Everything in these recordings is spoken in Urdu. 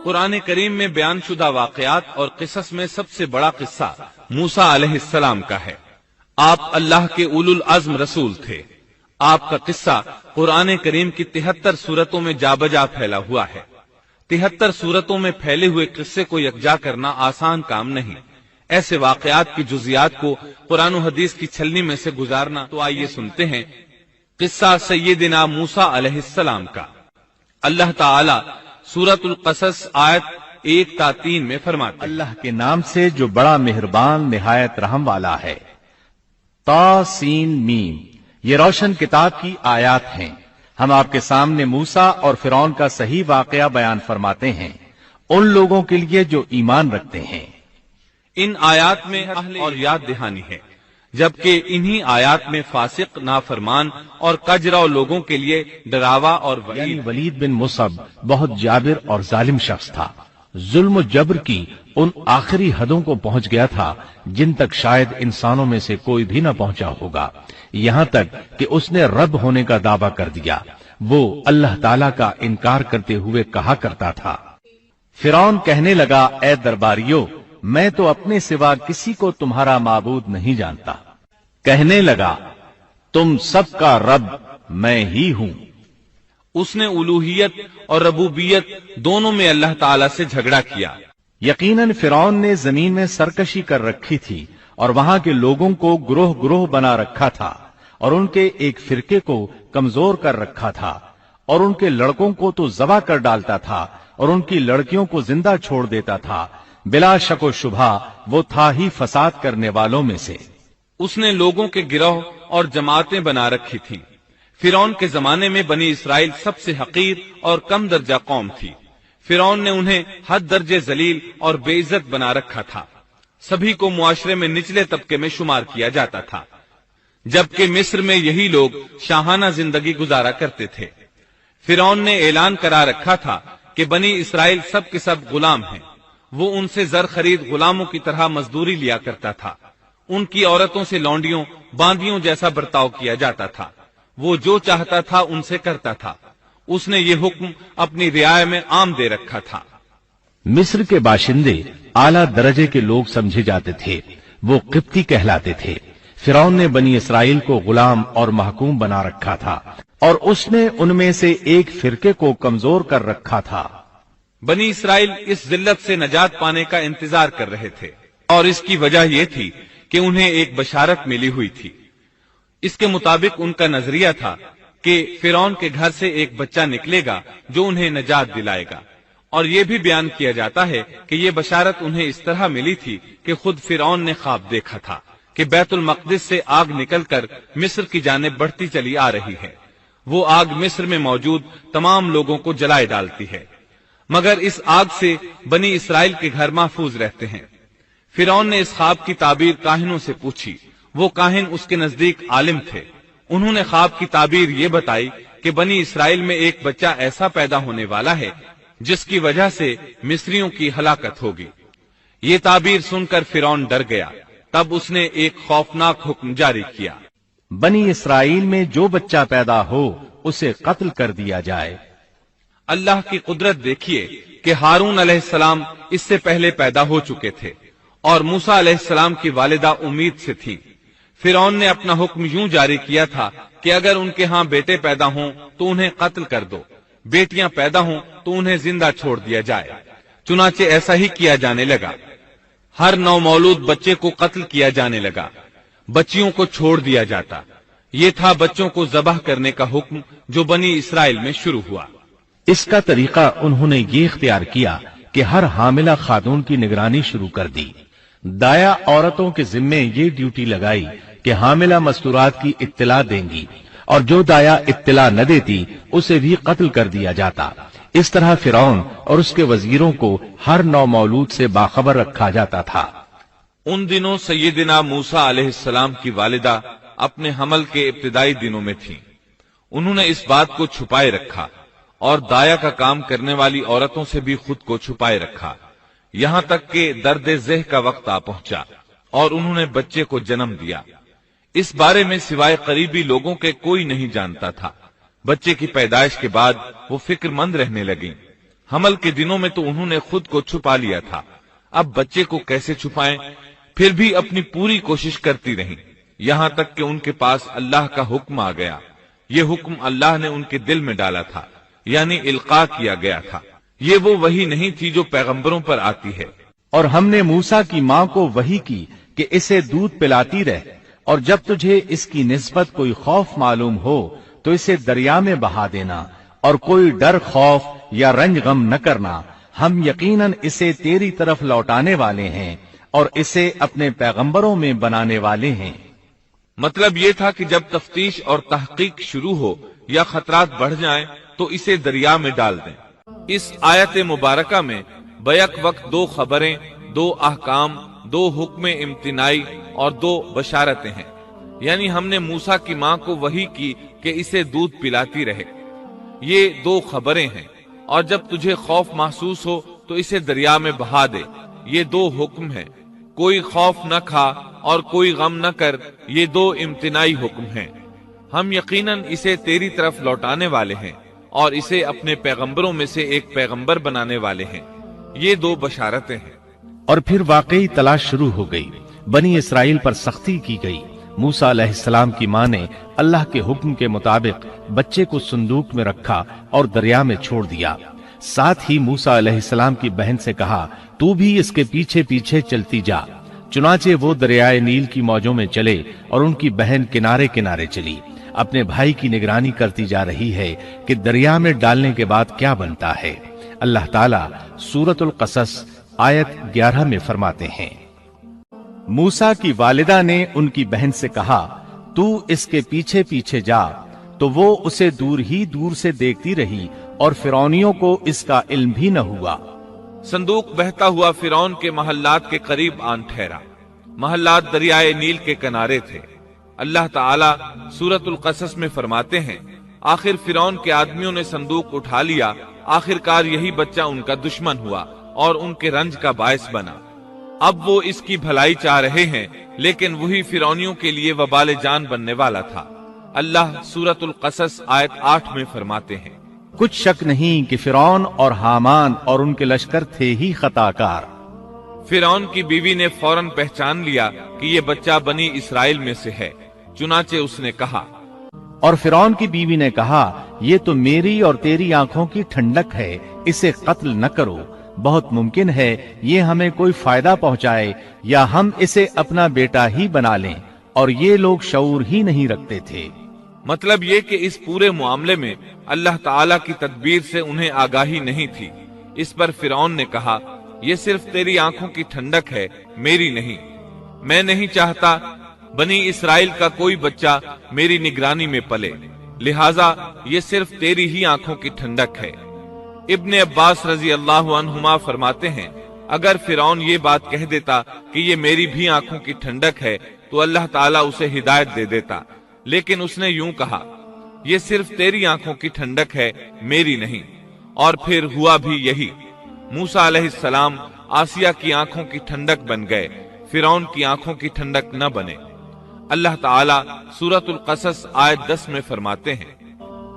قرآن کریم میں بیان شدہ واقعات اور قصص میں سب سے بڑا قصہ موسیٰ علیہ السلام کا ہے۔ آپ اللہ کے اولو العزم رسول تھے۔ آپ کا قصہ قرآن کریم کی 73 سورتوں میں جا بجا پھیلا ہوا ہے۔ 73 سورتوں میں پھیلے ہوئے قصے کو یکجا کرنا آسان کام نہیں۔ ایسے واقعات کی جزیات کو قرآن و حدیث کی چھلنی میں سے گزارنا۔ تو آئیے سنتے ہیں قصہ سیدنا موسیٰ علیہ السلام کا۔ اللہ تعالی سورۃ القصص آیت 1 تا 3 میں فرماتے ہیں، اللہ کے نام سے جو بڑا مہربان نہایت رحم والا ہے۔ تا سین میم، یہ روشن کتاب کی آیات ہیں۔ ہم آپ کے سامنے موسیٰ اور فرعون کا صحیح واقعہ بیان فرماتے ہیں ان لوگوں کے لیے جو ایمان رکھتے ہیں۔ ان آیات میں اہل اور یاد دہانی ہے، جبکہ انہی آیات میں فاسق، نافرمان اور کجرا لوگوں کے لیے ڈراوا اور یعنی ولید بن مصعب بہت جابر اور ظالم شخص تھا۔ ظلم و جبر کی ان آخری حدوں کو پہنچ گیا تھا جن تک شاید انسانوں میں سے کوئی بھی نہ پہنچا ہوگا، یہاں تک کہ اس نے رب ہونے کا دعویٰ کر دیا۔ وہ اللہ تعالیٰ کا انکار کرتے ہوئے کہا کرتا تھا۔ فرعون کہنے لگا، اے درباریوں، میں تو اپنے سوا کسی کو تمہارا معبود نہیں جانتا۔ کہنے لگا، تم سب کا رب میں ہی ہوں۔ اس نے الوہیت اور ربوبیت دونوں میں اللہ تعالی سے جھگڑا کیا۔ یقیناً فرعون نے زمین میں سرکشی کر رکھی تھی اور وہاں کے لوگوں کو گروہ گروہ بنا رکھا تھا اور ان کے ایک فرقے کو کمزور کر رکھا تھا، اور ان کے لڑکوں کو تو ذبح کر ڈالتا تھا اور ان کی لڑکیوں کو زندہ چھوڑ دیتا تھا۔ بلا شک و شبہ وہ تھا ہی فساد کرنے والوں میں سے۔ اس نے لوگوں کے گروہ اور جماعتیں بنا رکھی تھیں۔ فرعون کے زمانے میں بنی اسرائیل سب سے حقیر اور کم درجہ قوم تھی۔ فرعون نے انہیں حد درجے ذلیل اور بے عزت بنا رکھا تھا۔ سبھی کو معاشرے میں نچلے طبقے میں شمار کیا جاتا تھا، جبکہ مصر میں یہی لوگ شاہانہ زندگی گزارا کرتے تھے۔ فرعون نے اعلان کرا رکھا تھا کہ بنی اسرائیل سب کے سب غلام ہیں۔ وہ ان سے زر خرید غلاموں کی طرح مزدوری لیا کرتا تھا۔ ان کی عورتوں سے لونڈیوں باندیوں جیسا برتاؤ کیا جاتا تھا۔ وہ جو چاہتا تھا ان سے کرتا تھا۔ اس نے یہ حکم اپنی رعایا میں عام دے رکھا تھا۔ مصر کے باشندے اعلیٰ درجے کے لوگ سمجھے جاتے تھے، وہ قبطی کہلاتے تھے۔ فرعون نے بنی اسرائیل کو غلام اور محکوم بنا رکھا تھا، اور اس نے ان میں سے ایک فرقے کو کمزور کر رکھا تھا۔ بنی اسرائیل اس ذلت سے نجات پانے کا انتظار کر رہے تھے، اور اس کی وجہ یہ تھی کہ انہیں ایک بشارت ملی ہوئی تھی۔ اس کے مطابق ان کا نظریہ تھا کہ فرعون کے گھر سے ایک بچہ نکلے گا جو انہیں نجات دلائے گا، اور یہ بھی بیان کیا جاتا ہے کہ یہ بشارت انہیں اس طرح ملی تھی کہ خود فرعون نے خواب دیکھا تھا کہ بیت المقدس سے آگ نکل کر مصر کی جانب بڑھتی چلی آ رہی ہے۔ وہ آگ مصر میں موجود تمام لوگوں کو جلائے ڈالتی ہے، مگر اس آگ سے بنی اسرائیل کے گھر محفوظ رہتے ہیں۔ فرعون نے اس خواب کی تعبیر کاہنوں سے پوچھی۔ وہ کاہن اس کے نزدیک عالم تھے۔ انہوں نے خواب کی تعبیر یہ بتائی کہ بنی اسرائیل میں ایک بچہ ایسا پیدا ہونے والا ہے جس کی وجہ سے مصریوں کی ہلاکت ہوگی۔ یہ تعبیر سن کر فرعون ڈر گیا۔ تب اس نے ایک خوفناک حکم جاری کیا، بنی اسرائیل میں جو بچہ پیدا ہو اسے قتل کر دیا جائے۔ اللہ کی قدرت دیکھیے کہ ہارون علیہ السلام اس سے پہلے پیدا ہو چکے تھے اور موسیٰ علیہ السلام کی والدہ امید سے تھی۔ فرعون نے اپنا حکم یوں جاری کیا تھا کہ اگر ان کے ہاں بیٹے پیدا ہوں تو انہیں قتل کر دو، بیٹیاں پیدا ہوں تو انہیں زندہ چھوڑ دیا جائے۔ چنانچہ ایسا ہی کیا جانے لگا۔ ہر نو مولود بچے کو قتل کیا جانے لگا، بچیوں کو چھوڑ دیا جاتا۔ یہ تھا بچوں کو ذبح کرنے کا حکم جو بنی اسرائیل میں شروع ہوا۔ اس کا طریقہ انہوں نے یہ اختیار کیا کہ ہر حاملہ خاتون کی نگرانی شروع کر دی۔ دایا عورتوں کے ذمے یہ ڈیوٹی لگائی کہ حاملہ مستورات کی اطلاع دیں گی، اور جو دایا اطلاع نہ دیتی اسے بھی قتل کر دیا جاتا۔ اس طرح فرعون اور اس کے وزیروں کو ہر نو مولود سے باخبر رکھا جاتا تھا۔ ان دنوں سیدنا موسیٰ علیہ السلام کی والدہ اپنے حمل کے ابتدائی دنوں میں تھیں۔ انہوں نے اس بات کو چھپائے رکھا اور دایا کا کام کرنے والی عورتوں سے بھی خود کو چھپائے رکھا، یہاں تک کہ درد ذہ کا وقت آ پہنچا اور انہوں نے بچے کو جنم دیا۔ اس بارے میں سوائے قریبی لوگوں کے کوئی نہیں جانتا تھا۔ بچے کی پیدائش کے بعد وہ فکر مند رہنے لگیں۔ حمل کے دنوں میں تو انہوں نے خود کو چھپا لیا تھا، اب بچے کو کیسے چھپائیں؟ پھر بھی اپنی پوری کوشش کرتی رہیں، یہاں تک کہ ان کے پاس اللہ کا حکم آ گیا۔ یہ حکم اللہ نے ان کے دل میں ڈالا تھا، یعنی القاء کیا گیا تھا۔ یہ وہ وحی نہیں تھی جو پیغمبروں پر آتی ہے۔ اور ہم نے موسیٰ کی ماں کو وحی کی کہ اسے دودھ پلاتی رہ، اور جب تجھے اس کی نسبت کوئی خوف معلوم ہو تو اسے دریا میں بہا دینا، اور کوئی ڈر خوف یا رنج غم نہ کرنا، ہم یقیناً اسے تیری طرف لوٹانے والے ہیں اور اسے اپنے پیغمبروں میں بنانے والے ہیں۔ مطلب یہ تھا کہ جب تفتیش اور تحقیق شروع ہو یا خطرات بڑھ جائیں تو اسے دریا میں ڈال دیں۔ اس آیت مبارکہ میں بیک وقت دو خبریں، دو احکام، دو حکم امتناعی اور دو بشارتیں ہیں، یعنی ہم نے موسیٰ کی ماں کو وحی کی کہ اسے دودھ پلاتی رہے، یہ دو خبریں ہیں، اور جب تجھے خوف محسوس ہو تو اسے دریا میں بہا دے، یہ دو حکم ہیں۔ کوئی خوف نہ کھا اور کوئی غم نہ کر، یہ دو امتناعی حکم ہیں۔ ہم یقیناً اسے تیری طرف لوٹانے والے ہیں اور اسے اپنے پیغمبروں میں سے ایک پیغمبر بنانے والے ہیں، یہ دو بشارتیں ہیں۔ اور پھر واقعی تلاش شروع ہو گئی، بنی اسرائیل پر سختی کی گئی۔ موسیٰ علیہ السلام کی ماں نے اللہ کے حکم کے مطابق بچے کو صندوق میں رکھا اور دریا میں چھوڑ دیا۔ ساتھ ہی موسیٰ علیہ السلام کی بہن سے کہا، تو بھی اس کے پیچھے پیچھے چلتی جا۔ چنانچہ وہ دریائے نیل کی موجوں میں چلے اور ان کی بہن کنارے کنارے چلی، اپنے بھائی کی نگرانی کرتی جا رہی ہے کہ دریا میں ڈالنے کے بعد کیا بنتا ہے۔ اللہ تعالیٰ سورۃ القصص آیت 11 میں فرماتے ہیں، موسیٰ کی والدہ نے ان کی بہن سے کہا، تو اس کے پیچھے پیچھے جا، تو وہ اسے دور ہی دور سے دیکھتی رہی اور فرعونیوں کو اس کا علم بھی نہ ہوا۔ صندوق بہتا ہوا فرعون کے محلات کے قریب آن ٹھہرا۔ محلات دریائے نیل کے کنارے تھے۔ اللہ تعالیٰ سورۃ القصص میں فرماتے ہیں، آخر فرعون کے آدمیوں نے صندوق اٹھا لیا، آخرکار یہی بچہ ان کا دشمن ہوا اور ان کے رنج کا باعث بنا۔ اب وہ اس کی بھلائی چاہ رہے ہیں، لیکن وہی فرعونیوں کے لیے وبال جان بننے والا تھا۔ اللہ سورۃ القصص آیت 8 میں فرماتے ہیں، کچھ شک نہیں کہ فرعون اور حامان اور ان کے لشکر تھے ہی خطا کار۔ فرعون کی بیوی نے فوراً پہچان لیا کہ یہ بچہ بنی اسرائیل میں سے ہے، چنانچہ اس نے کہا، اور فرعون کی بیوی نے کہا، یہ تو میری اور تیری آنکھوں کی ٹھنڈک ہے، اسے قتل نہ کرو، بہت ممکن ہے یہ ہمیں کوئی فائدہ پہنچائے یا ہم اسے اپنا بیٹا ہی بنا لیں، اور یہ لوگ شعور ہی نہیں رکھتے تھے۔ مطلب یہ کہ اس پورے معاملے میں اللہ تعالیٰ کی تدبیر سے انہیں آگاہی نہیں تھی۔ اس پر فرعون نے کہا، یہ صرف تیری آنکھوں کی ٹھنڈک ہے، میری نہیں۔ میں نہیں چاہتا بنی اسرائیل کا کوئی بچہ میری نگرانی میں پلے، لہٰذا یہ صرف تیری ہی آنکھوں کی ٹھنڈک ہے۔ ابن عباس رضی اللہ عنہما فرماتے ہیں، اگر فرعون یہ بات کہہ دیتا کہ یہ میری بھی آنکھوں کی ٹھنڈک ہے تو اللہ تعالیٰ اسے ہدایت دے دیتا، لیکن اس نے یوں کہا، یہ صرف تیری آنکھوں کی ٹھنڈک ہے، میری نہیں۔ اور پھر ہوا بھی یہی، موسیٰ علیہ السلام آسیہ کی آنکھوں کی ٹھنڈک بن گئے، فرعون کی آنکھوں کی ٹھنڈک نہ بنے۔ اللہ تعالیٰ سورۃ القصص آیت 10 میں فرماتے ہیں،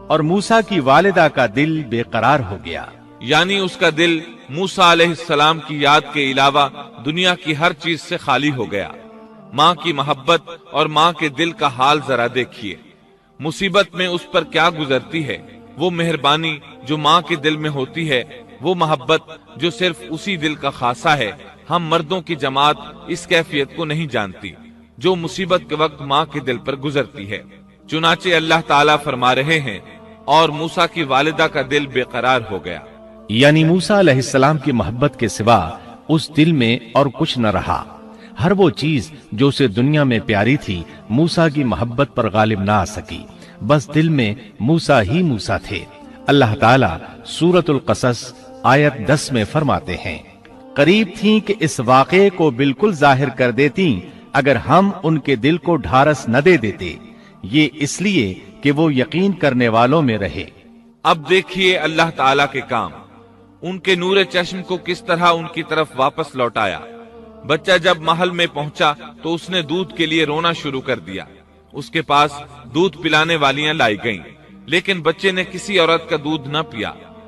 اور موسیٰ کی والدہ کا دل بے قرار ہو گیا، یعنی اس کا دل موسیٰ علیہ السلام کی یاد کے علاوہ دنیا کی ہر چیز سے خالی ہو گیا۔ ماں کی محبت اور ماں کے دل کا حال ذرا دیکھیے، مصیبت میں اس پر کیا گزرتی ہے۔ وہ مہربانی جو ماں کے دل میں ہوتی ہے، وہ محبت جو صرف اسی دل کا خاصہ ہے، ہم مردوں کی جماعت اس کیفیت کو نہیں جانتی جو مصیبت کے وقت ماں کے دل پر گزرتی ہے۔ چنانچہ اللہ تعالیٰ فرما رہے ہیں، اور موسیٰ کی والدہ کا دل بے قرار ہو گیا، یعنی موسیٰ علیہ السلام کی محبت کے سوا اس دل میں اور کچھ نہ رہا۔ ہر وہ چیز جو اسے دنیا میں پیاری تھی موسیٰ کی محبت پر غالب نہ آ سکی، بس دل میں موسیٰ ہی موسیٰ تھے۔ اللہ تعالیٰ سورۃ القصص آیت 10 میں فرماتے ہیں، قریب تھیں کہ اس واقعے کو بالکل ظاہر کر دیتی اگر ہم ان کے دل کو ڈھارس نہ دے دیتے، یہ اس لیے کہ وہ یقین کرنے والوں میں رہے۔ اب دیکھیے اللہ تعالیٰ کے کام، ان کے نور چشم کو کس طرح ان کی طرف واپس لوٹایا۔ بچہ جب محل میں پہنچا تو اس نے دودھ کے لیے رونا شروع کر دیا۔ اس کے پاس دودھ پلانے والیاں لائی گئیں، لیکن بچے نے کسی عورت کا دودھ نہ پیا۔